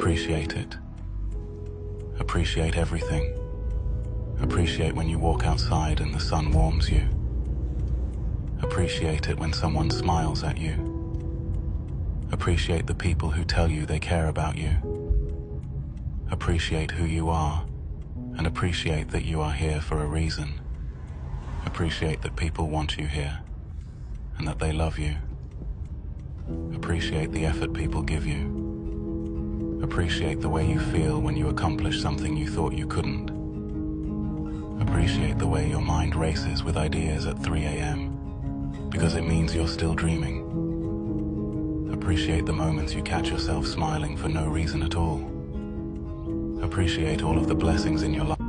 Appreciate it. Appreciate everything. Appreciate when you walk outside and the sun warms you. Appreciate it when someone smiles at you. Appreciate the people who tell you they care about you. Appreciate who you are, and appreciate that you are here for a reason. Appreciate that people want you here, and that they love you. Appreciate the effort people give you. Appreciate the way you feel when you accomplish something you thought you couldn't. Appreciate the way your mind races with ideas at 3 a.m. because it means you're still dreaming. Appreciate the moments you catch yourself smiling for no reason at all. Appreciate all of the blessings in your life.